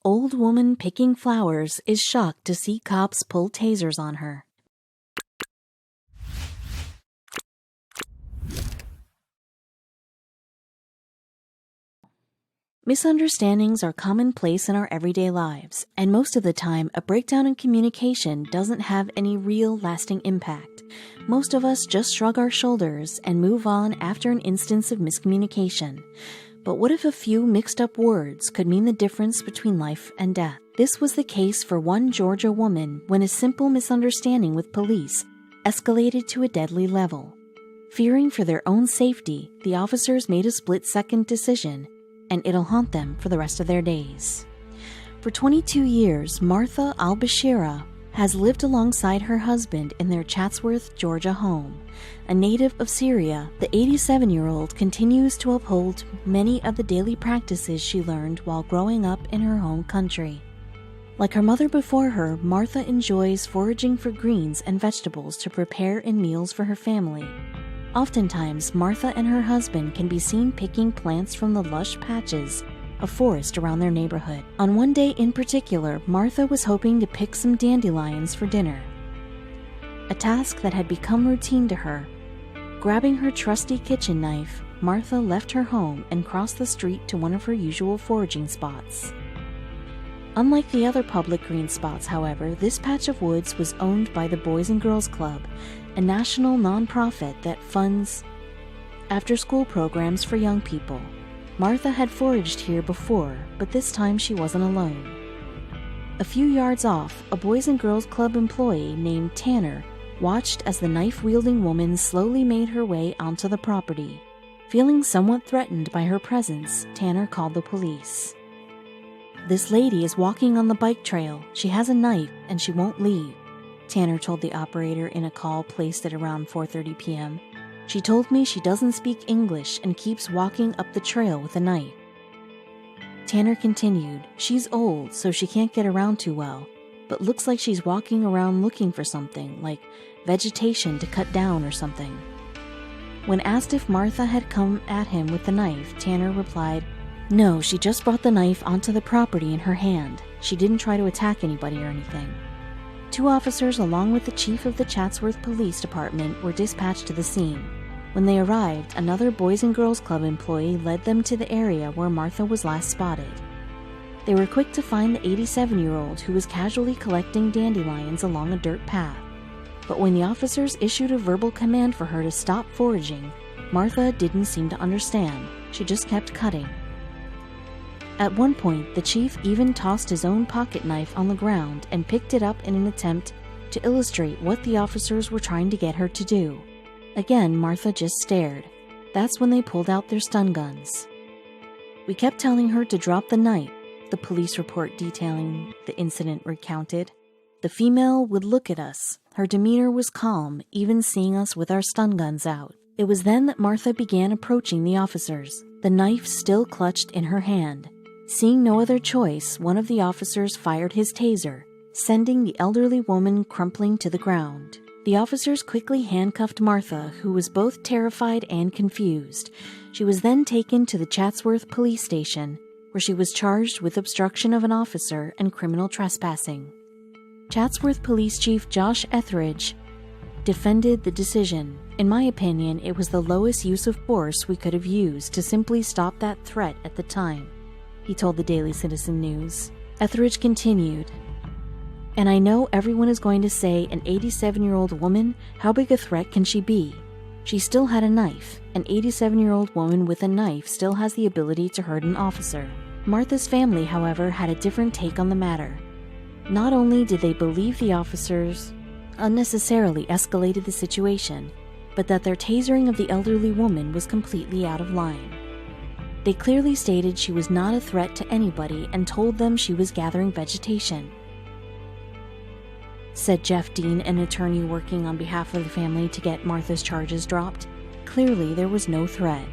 Old woman picking flowers is shocked to see cops pull tasers on her. Misunderstandings are commonplace in our everyday lives, and most of the time, a breakdown in communication doesn't have any real lasting impact. Most of us just shrug our shoulders and move on after an instance of miscommunication. But what if a few mixed-up words could mean the difference between life and death? This was the case for one Georgia woman when a simple misunderstanding with police escalated to a deadly level. Fearing for their own safety, the officers made a split-second decision, and it'll haunt them for the rest of their days. For 22 years, Martha Al-Bashira has lived alongside her husband in their Chatsworth, Georgia home. A native of Syria, the 87-year-old continues to uphold many of the daily practices she learned while growing up in her home country. Like her mother before her, Martha enjoys foraging for greens and vegetables to prepare in meals for her family. Oftentimes, Martha and her husband can be seen picking plants from the lush patches of forest around their neighborhood. On one day in particular, Martha was hoping to pick some dandelions for dinner, a task that had become routine to her. Grabbing her trusty kitchen knife, Martha left her home and crossed the street to one of her usual foraging spots. Unlike the other public green spots, however, this patch of woods was owned by the Boys and Girls Club, a national nonprofit that funds after-school programs for young people. Martha had foraged here before, but this time she wasn't alone. A few yards off, a Boys and Girls Club employee named Tanner watched as the knife-wielding woman slowly made her way onto the property. Feeling somewhat threatened by her presence, Tanner called the police. "This lady is walking on the bike trail. She has a knife and she won't leave," Tanner told the operator in a call placed at around 4:30 p.m. "She told me she doesn't speak English and keeps walking up the trail with a knife." Tanner continued, "She's old, so she can't get around too well, but looks like she's walking around looking for something, like vegetation to cut down or something." When asked if Martha had come at him with the knife, Tanner replied, "No, she just brought the knife onto the property in her hand. She didn't try to attack anybody or anything." 2 officers along with the chief of the Chatsworth Police Department were dispatched to the scene. When they arrived, another Boys and Girls Club employee led them to the area where Martha was last spotted. They were quick to find the 87-year-old who was casually collecting dandelions along a dirt path. But when the officers issued a verbal command for her to stop foraging, Martha didn't seem to understand. She just kept cutting. At one point, the chief even tossed his own pocket knife on the ground and picked it up in an attempt to illustrate what the officers were trying to get her to do. Again, Martha just stared. That's when they pulled out their stun guns. "We kept telling her to drop the knife," the police report detailing the incident recounted. "The female would look at us. Her demeanor was calm, even seeing us with our stun guns out. It was then that Martha began approaching the officers, the knife still clutched in her hand. Seeing no other choice, one of the officers fired his taser, sending the elderly woman crumpling to the ground. The officers quickly handcuffed Martha, who was both terrified and confused. She was then taken to the Chatsworth Police Station, where she was charged with obstruction of an officer and criminal trespassing. Chatsworth Police Chief Josh Etheridge defended the decision. "In my opinion, it was the lowest use of force we could have used to simply stop that threat at the time," he told the Daily Citizen News. Etheridge continued, "And I know everyone is going to say, an 87-year-old woman, how big a threat can she be? She still had a knife. An 87-year-old woman with a knife still has the ability to hurt an officer." Martha's family, however, had a different take on the matter. Not only did they believe the officers unnecessarily escalated the situation, but that their tasering of the elderly woman was completely out of line. They clearly stated she was not a threat to anybody and told them she was gathering vegetation, said Jeff Dean, an attorney working on behalf of the family to get Martha's charges dropped. Clearly, there was no threat.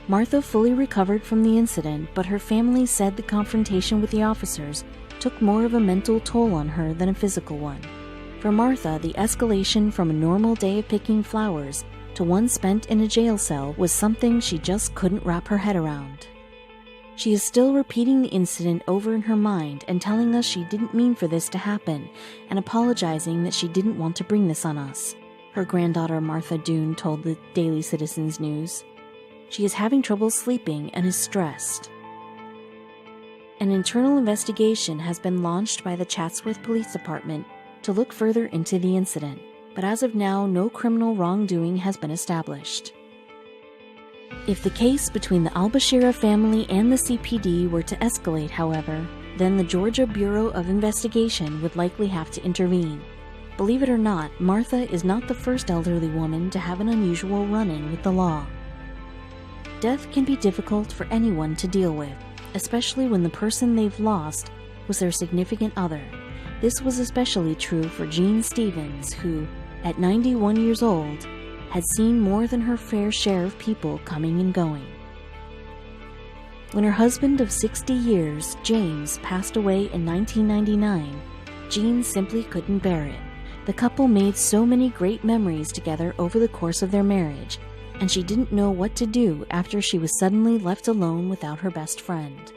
Martha fully recovered from the incident, but her family said the confrontation with the officers took more of a mental toll on her than a physical one. For Martha, the escalation from a normal day of picking flowers to one spent in a jail cell was something she just couldn't wrap her head around. She is still repeating the incident over in her mind and telling us she didn't mean for this to happen and apologizing that she didn't want to bring this on us, her granddaughter Martha Doone told the Daily Citizen's News. She is having trouble sleeping and is stressed. An internal investigation has been launched by the Chatsworth Police Department to look further into the incident, but as of now, no criminal wrongdoing has been established. If the case between the al-Bashira family and the CPD were to escalate, however, then the Georgia Bureau of Investigation would likely have to intervene. Believe it or not, Martha is not the first elderly woman to have an unusual run-in with the law. Death can be difficult for anyone to deal with, especially when the person they've lost was their significant other. This was especially true for Jean Stevens, who, at 91 years old, had seen more than her fair share of people coming and going. When her husband of 60 years, James, passed away in 1999, Jean simply couldn't bear it. The couple made so many great memories together over the course of their marriage, and she didn't know what to do after she was suddenly left alone without her best friend.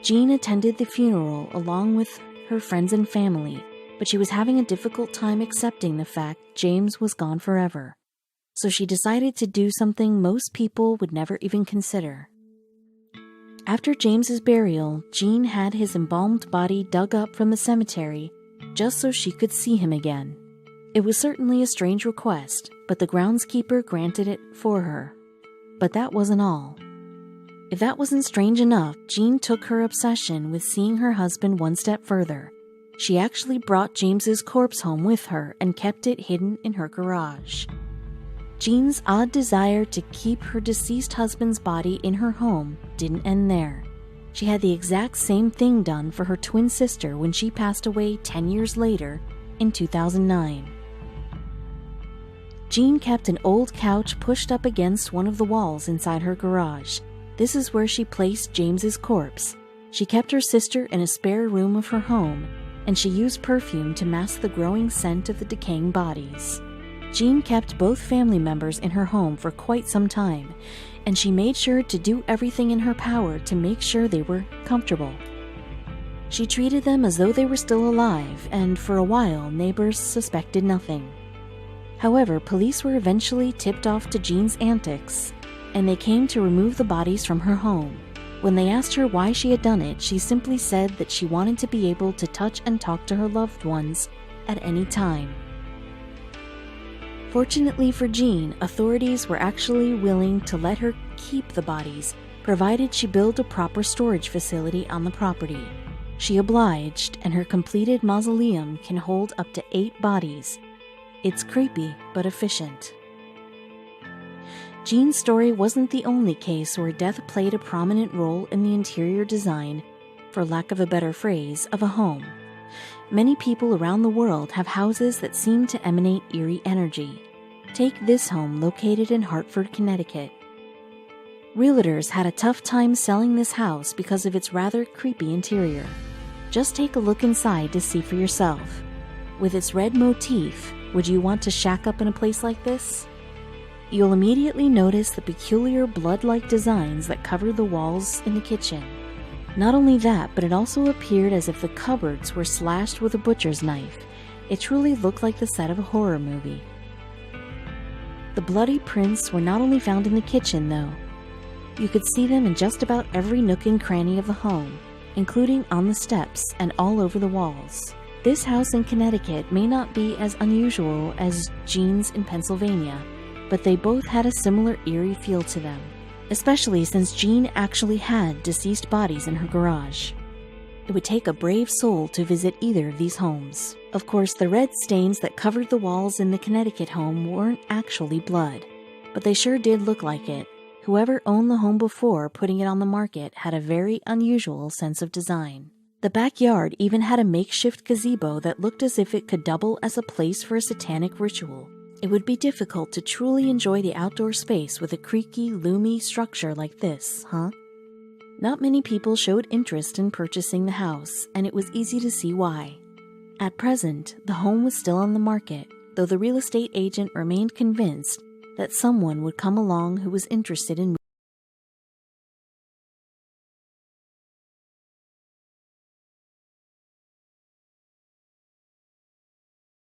Jean attended the funeral along with her friends and family, but she was having a difficult time accepting the fact James was gone forever. So she decided to do something most people would never even consider. After James's burial, Jean had his embalmed body dug up from the cemetery just so she could see him again. It was certainly a strange request, but the groundskeeper granted it for her. But that wasn't all. If that wasn't strange enough, Jean took her obsession with seeing her husband one step further. She actually brought James's corpse home with her and kept it hidden in her garage. Jean's odd desire to keep her deceased husband's body in her home didn't end there. She had the exact same thing done for her twin sister when she passed away 10 years later in 2009. Jean kept an old couch pushed up against one of the walls inside her garage. This is where she placed James's corpse. She kept her sister in a spare room of her home, and she used perfume to mask the growing scent of the decaying bodies. Jean kept both family members in her home for quite some time, and she made sure to do everything in her power to make sure they were comfortable. She treated them as though they were still alive, and for a while neighbors suspected nothing. However, police were eventually tipped off to Jean's antics, and they came to remove the bodies from her home. When they asked her why she had done it, she simply said that she wanted to be able to touch and talk to her loved ones at any time. Fortunately for Jean, authorities were actually willing to let her keep the bodies, provided she built a proper storage facility on the property. She obliged, and her completed mausoleum can hold up to 8 bodies. It's creepy, but efficient. Jean's story wasn't the only case where death played a prominent role in the interior design, for lack of a better phrase, of a home. Many people around the world have houses that seem to emanate eerie energy. Take this home located in Hartford, Connecticut. Realtors had a tough time selling this house because of its rather creepy interior. Just take a look inside to see for yourself. With its red motif, would you want to shack up in a place like this? You'll immediately notice the peculiar blood-like designs that covered the walls in the kitchen. Not only that, but it also appeared as if the cupboards were slashed with a butcher's knife. It truly looked like the set of a horror movie. The bloody prints were not only found in the kitchen, though. You could see them in just about every nook and cranny of the home, including on the steps and all over the walls. This house in Connecticut may not be as unusual as Jean's in Pennsylvania, but they both had a similar eerie feel to them, especially since Jean actually had deceased bodies in her garage. It would take a brave soul to visit either of these homes. Of course, the red stains that covered the walls in the Connecticut home weren't actually blood, but they sure did look like it. Whoever owned the home before putting it on the market had a very unusual sense of design. The backyard even had a makeshift gazebo that looked as if it could double as a place for a satanic ritual. It would be difficult to truly enjoy the outdoor space with a creaky, loomy structure like this, huh? Not many people showed interest in purchasing the house, and it was easy to see why. At present, the home was still on the market, though the real estate agent remained convinced that someone would come along who was interested in